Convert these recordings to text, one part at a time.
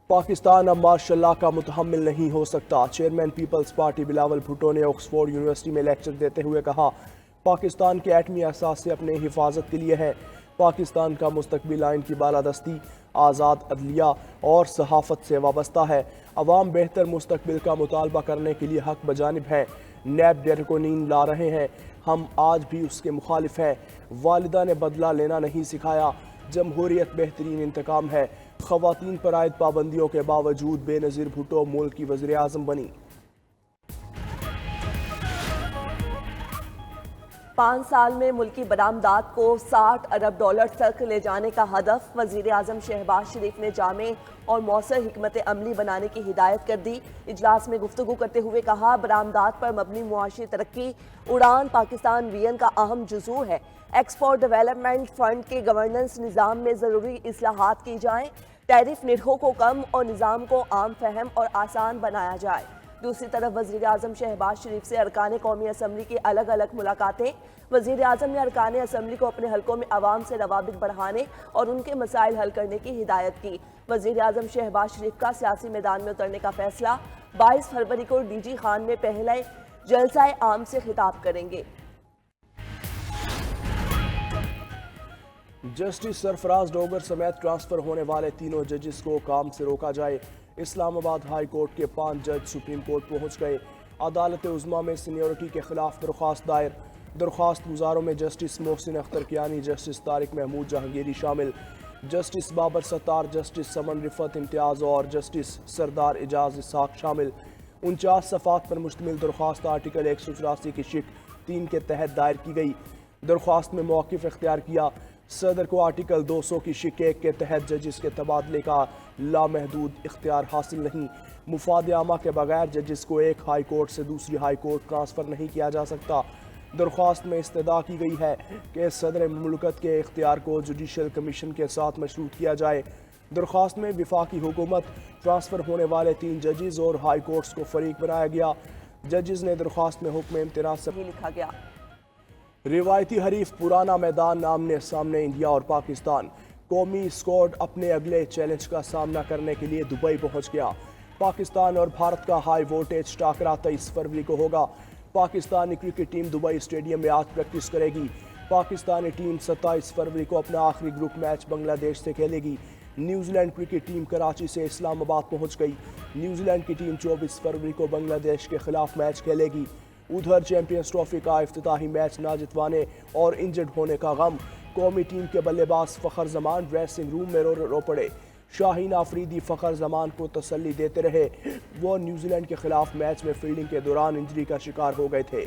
پاکستان اب martial law کا متحمل نہیں ہو سکتا۔ چیئرمین پیپلز پارٹی بلاول بھٹو نے آکسفورڈ یونیورسٹی میں لیکچر دیتے ہوئے کہا، پاکستان کے ایٹمی اثاثے اپنے حفاظت کے لیے ہیں۔ پاکستان کا مستقبل آئین کی بالادستی، آزاد عدلیہ اور صحافت سے وابستہ ہے۔ عوام بہتر مستقبل کا مطالبہ کرنے کے لیے حق بجانب ہیں۔ نیب ڈیٹر کو نیند لا رہے ہیں، ہم آج بھی اس کے مخالف ہیں۔ والدہ نے بدلہ لینا نہیں سکھایا، جمہوریت بہترین انتقام ہے۔ خواتین پر عائد پابندیوں کے باوجود بے نظیر بھٹو ملک کی وزیر اعظم بنی۔ 5 سال میں ملکی برآمدات کو 60 ارب ڈالر تک لے جانے کا ہدف۔ وزیر اعظم شہباز شریف نے جامع اور مؤثر حکمت عملی بنانے کی ہدایت کر دی۔ اجلاس میں گفتگو کرتے ہوئے کہا، برآمدات پر مبنی معاشی ترقی اڑان پاکستان ویژن کا اہم جزو ہے۔ ایکسپورٹ ڈیولپمنٹ فنڈ کے گورننس نظام میں ضروری اصلاحات کی جائیں، ٹیرف نرخوں کو کم اور نظام کو عام فہم اور آسان بنایا جائے۔ دوسری طرف وزیر اعظم شہباز شریف سے ارکان قومی اسمبلی کی الگ الگ ملاقاتیں۔ وزیر اعظم نے ارکان اسمبلی کو اپنے حلقوں میں عوام سے روابط بڑھانے اور ان کے مسائل حل کرنے کی ہدایت کی۔ وزیر اعظم شہباز شریف کا سیاسی میدان میں اترنے کا فیصلہ 22 فروری کو ڈی جی خان میں پہلے جلسہ عام سے خطاب کریں گے۔ جسٹس سرفراز ڈوگر سمیت ٹرانسفر ہونے والے تینوں ججز کو کام سے روکا جائے۔ اسلام آباد ہائی کورٹ کے 5 جج سپریم کورٹ پہنچ گئے۔ عدالت عظمیٰ میں سینیورٹی کے خلاف درخواست دائر۔ درخواست گزاروں میں جسٹس محسن اختر کیانی، جسٹس طارق محمود جہانگیری شامل، جسٹس بابر ستار، جسٹس سمن رفت امتیاز اور جسٹس سردار اعجاز اسحاق شامل۔ 49 صفحات پر مشتمل درخواست آرٹیکل 184 کی شق 3 کے تحت دائر کی گئی۔ درخواست میں موقف اختیار کیا۔ صدر کو آرٹیکل 200 کی شق 1 کے تحت ججز کے تبادلے کا لامحدود اختیار حاصل نہیں۔ مفاد عامہ کے بغیر ججز کو ایک ہائی کورٹ سے دوسری ہائی کورٹ ٹرانسفر نہیں کیا جا سکتا۔ درخواست میں استدعا کی گئی ہے کہ صدر مملکت کے اختیار کو جوڈیشل کمیشن کے ساتھ مشروط کیا جائے۔ درخواست میں وفاقی حکومت، ٹرانسفر ہونے والے 3 ججز اور ہائی کورٹس کو فریق بنایا گیا۔ ججز نے درخواست میں حکم امتناع سے لکھا گیا۔ روایتی حریف پرانا میدان آمنے سامنے انڈیا اور پاکستان۔ قومی اسکواڈ اپنے اگلے چیلنج کا سامنا کرنے کے لیے دبئی پہنچ گیا۔ پاکستان اور بھارت کا ہائی وولٹیج ٹاکرا 23 فروری کو ہوگا۔ Pakistani cricket team Dubai stadium میں آج پریکٹس کرے گی۔ پاکستانی ٹیم 27 فروری کو اپنا آخری گروپ میچ بنگلہ دیش سے کھیلے گی۔ New Zealand cricket team Karachi سے اسلام آباد پہنچ گئی۔ نیوزی لینڈ کی ٹیم 24 فروری کو بنگلہ دیش کے خلاف میچ کھیلے گی۔ ادھر چیمپئنز ٹرافی کا افتتاحی میچ نہ جتوانے اور انجرڈ ہونے کا غم۔ قومی ٹیم کے بلے باز فخر زمان ڈریسنگ روم میں رو پڑے۔ شاہین آفریدی فخر زمان کو تسلی دیتے رہے، وہ نیوزی لینڈ کے خلاف میچ میں فیلڈنگ کے دوران انجری کا شکار ہو گئے تھے۔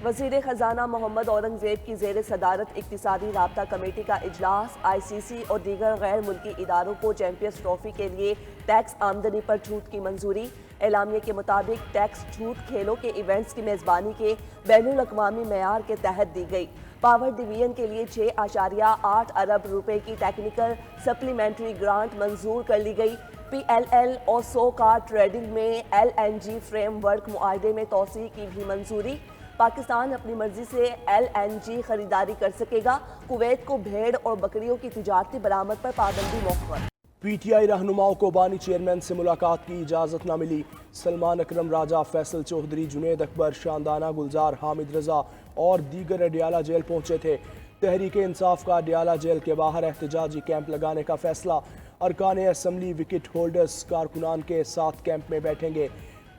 وزیر خزانہ محمد اورنگزیب کی زیر صدارت اقتصادی رابطہ کمیٹی کا اجلاس۔ آئی سی سی اور دیگر غیر ملکی اداروں کو چیمپئنز ٹرافی کے لیے ٹیکس آمدنی پر چھوٹ کی منظوری۔ اعلامیے کے مطابق ٹیکس چھوٹ کھیلوں کے ایونٹس کی میزبانی کے بین الاقوامی معیار کے تحت دی گئی۔ پاور ڈویژن کے لیے 6.8 ارب روپے کی ٹیکنیکل سپلیمنٹری گرانٹ منظور کر لی گئی۔ پی ایل ایل اور سو کار ٹریڈنگ میں L N G framework معاہدے میں توسیع کی بھی منظوری۔ پاکستان اپنی مرضی سے ایل این جی خریداری کر سکے گا۔ کویت کو بھیڑ اور بکریوں کی تجارتی برآمد پر پابندی موخر۔ پی ٹی آئی رہنماؤں کو بانی چیئرمین سے ملاقات کی اجازت نہ ملی۔ سلمان اکرم راجہ، فیصل چودھری، جنید اکبر، شاندانہ گلزار، حامد رضا اور دیگر اڈیالہ جیل پہنچے تھے۔ تحریک انصاف کا اڈیالہ جیل کے باہر احتجاجی کیمپ لگانے کا فیصلہ۔ ارکان اسمبلی وکٹ ہولڈرز کارکنان کے ساتھ کیمپ میں بیٹھیں گے۔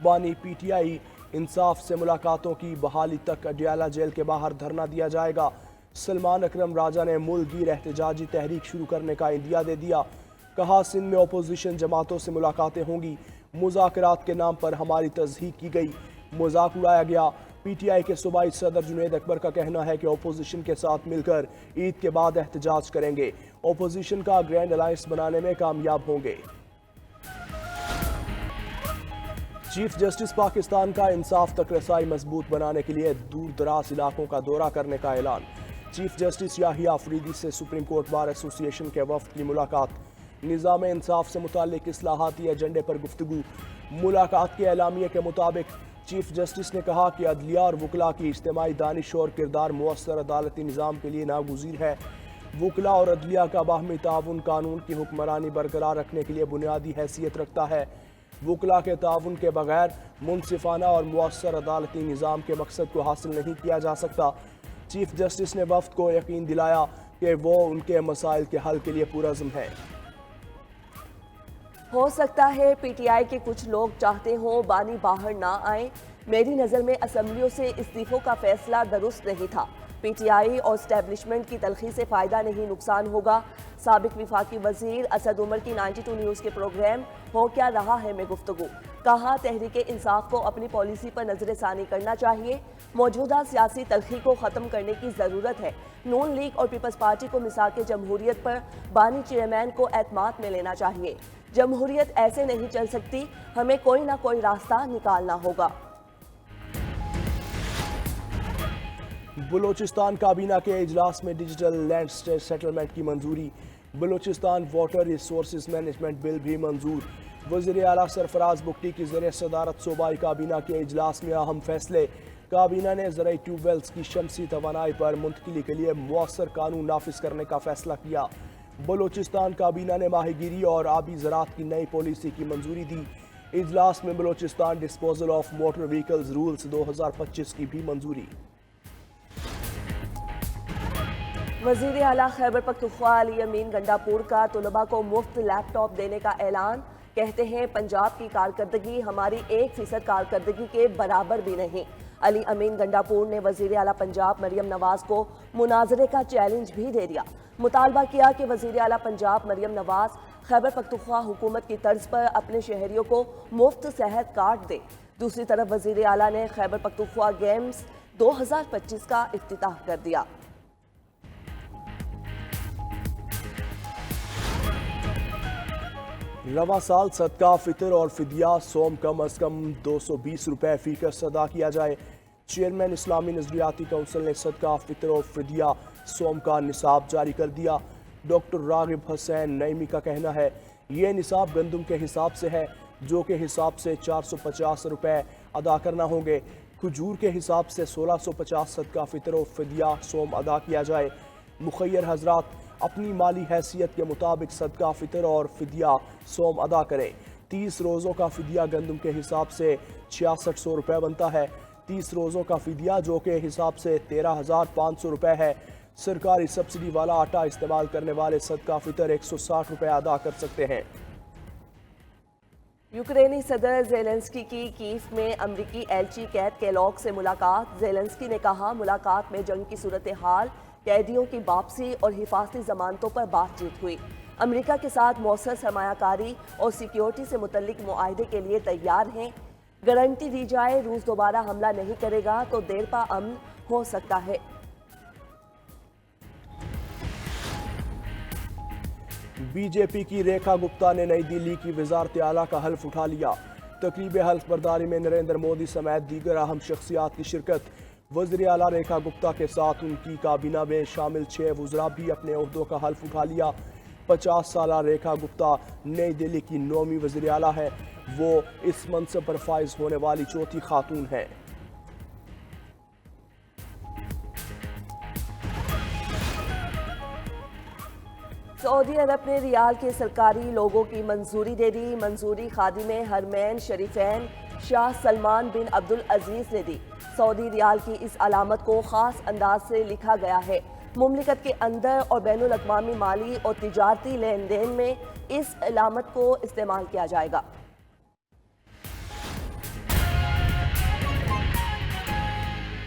بانی پی ٹی آئی انصاف سے ملاقاتوں کی بحالی تک اڈیالہ جیل کے باہر دھرنا دیا جائے گا۔ سلمان اکرم راجہ نے ملک گیر احتجاجی تحریک شروع کرنے کا عندیہ دے دیا۔ کہا، سندھ میں اپوزیشن جماعتوں سے ملاقاتیں ہوں گی۔ مذاکرات کے نام پر ہماری تصحیح کی گئی، مذاق اڑایا گیا۔ پی ٹی آئی کے صوبائی صدر جنید اکبر کا کہنا ہے کہ اپوزیشن کے ساتھ مل کر عید کے بعد احتجاج کریں گے۔ اپوزیشن کا گرینڈ الائنس بنانے میں کامیاب ہوں گے۔ چیف جسٹس پاکستان کا انصاف تک رسائی مضبوط بنانے کے لیے دور دراز علاقوں کا دورہ کرنے کا اعلان۔ چیف جسٹس یاحییٰ آفریدی سے سپریم کورٹ بار ایسوسی ایشن کے وفد کی ملاقات۔ نظام انصاف سے متعلق اصلاحاتی ایجنڈے پر گفتگو۔ ملاقات کے اعلامیے کے مطابق چیف جسٹس نے کہا کہ عدلیہ اور وکلاء کی اجتماعی دانش اور کردار مؤثر عدالتی نظام کے لیے ناگزیر ہے۔ وکلا اور عدلیہ کا باہمی تعاون قانون کی حکمرانی برقرار رکھنے کے لیے بنیادی حیثیت رکھتا ہے۔ وکلا کے تعاون کے بغیر منصفانہ اور مؤثر عدالتی نظام کے مقصد کو حاصل نہیں کیا جا سکتا۔ چیف جسٹس نے وفد کو یقین دلایا کہ وہ ان کے مسائل کے حل کے لیے پرعزم ہے۔ ہو سکتا ہے پی ٹی آئی کے کچھ لوگ چاہتے ہوں بانی باہر نہ آئیں۔ میری نظر میں اسمبلیوں سے استعفوں کا فیصلہ درست نہیں تھا۔ پی ٹی آئی اور اسٹیبلشمنٹ کی تلخی سے فائدہ نہیں نقصان ہوگا۔ سابق وفاقی وزیر اسد عمر کی 92 نیوز کے پروگرام ہو کیا رہا ہے میں گفتگو، کہا تحریک انصاف کو اپنی پالیسی پر نظر ثانی کرنا چاہیے۔ موجودہ سیاسی تلخی کو ختم کرنے کی ضرورت ہے۔ نون لیگ اور پیپلز پارٹی کو مساق جمہوریت پر بانی چیئرمین کو اعتماد میں لینا چاہیے۔ جمہوریت ایسے نہیں چل سکتی، ہمیں کوئی نہ کوئی راستہ نکالنا ہوگا۔ بلوچستان کابینہ کے اجلاس میں ڈیجیٹل لینڈ سیٹلمنٹ کی منظوری۔ بلوچستان واٹر ریسورسز مینجمنٹ بل بھی منظور۔ وزیر اعلیٰ سرفراز بگٹی کی زیر صدارت صوبائی کابینہ کے اجلاس میں اہم فیصلے۔ کابینہ نے زرعی ٹیوب ویلز کی شمسی توانائی پر منتقلی کے لیے مؤثر قانون نافذ کرنے کا فیصلہ کیا۔ بلوچستان کابینہ نے ماہی گیری اور آبی زراعت کی نئی پالیسی کی منظوری دی۔ اجلاس میں Balochistan disposal of motor vehicles rules 2025 کی بھی منظوری۔ وزیر اعلیٰ خیبر پختونخوا علی امین گنڈاپور کا طلباء کو مفت لیپ ٹاپ دینے کا اعلان۔ کہتے ہیں پنجاب کی کارکردگی ہماری 1% کارکردگی کے برابر بھی نہیں۔ علی امین گنڈاپور نے وزیر اعلیٰ پنجاب مریم نواز کو مناظرے کا چیلنج بھی دے دیا۔ مطالبہ کیا کہ وزیر اعلیٰ پنجاب مریم نواز خیبر پختونخوا حکومت کی طرز پر اپنے شہریوں کو مفت صحت کارڈ دے۔ دوسری طرف وزیر اعلیٰ نے خیبر پختونخوا گیمز 2025 کا افتتاح کر دیا۔ رواں سال صدقہ فطر اور فدیہ سوم کم از کم 220 روپے فی کس ادا کیا جائے۔ چیئرمین اسلامی نظریاتی کونسل نے صدقہ فطر اور فدیہ سوم کا نصاب جاری کر دیا۔ ڈاکٹر راغب حسین نعیمی کا کہنا ہے یہ نصاب گندم کے حساب سے ہے، جو کے حساب سے 450 روپے ادا کرنا ہوں گے۔ کھجور کے حساب سے 1650 صدقہ فطر اور فدیہ سوم ادا کیا جائے۔ مخیر حضرات اپنی مالی حیثیت کے مطابق صدقہ فطر اور فدیہ سوم ادا کریں۔ 30 روزوں کا فدیہ گندم کے حساب سے 6600 روپے بنتا ہے۔ 30 روزوں کا فدیہ جو کے حساب سے 13500 روپے ہے۔ سرکاری سبسڈی والا آٹا استعمال کرنے والے صدقہ فطر 160 روپے ادا کر سکتے ہیں۔ یوکرینی صدر زیلنسکی کی کیف میں امریکی ایلچی کیت کیلاگ سے ملاقات۔ زیلنسکی نے کہا ملاقات میں جنگ کی صورتحال، قیدیوں کی واپسی اور حفاظتی ضمانتوں پر بات چیت ہوئی۔ امریکہ کے ساتھ مؤثر سرمایہ کاری اور سیکیورٹی سے متعلق معاہدے کے لیے تیار ہیں۔ گارنٹی دی جائے روس دوبارہ حملہ نہیں کرے گا تو دیر پا امن ہو سکتا ہے۔ بی جے پی کی ریکھا گپتا نے نئی دلی کی وزارت اعلیٰ کا حلف اٹھا لیا۔ تقریب حلف برداری میں نریندر مودی سمیت دیگر اہم شخصیات کی شرکت۔ وزیر اعلیٰ ریکھا گپتا کے ساتھ ان کی کابینہ میں شامل 6 وزراء بھی اپنے عہدوں کا حلف اٹھا لیا۔ 50 سالہ ریکھا گپتا نئی دلی کی 9ویں وزیر اعلیٰ ہے۔ وہ اس منصب پر فائز ہونے والی 4تھی خاتون ہیں۔ سعودی عرب نے ریال کے سرکاری لوگوں کی منظوری دے دی۔ منظوری خادم حرمین شریفین شاہ سلمان بن عبدالعزیز نے دی۔ سعودی ریال کی اس علامت کو خاص انداز سے لکھا گیا ہے۔ مملکت کے اندر اور بین الاقوامی مالی اور تجارتی لین دین میں اس علامت کو استعمال کیا جائے گا۔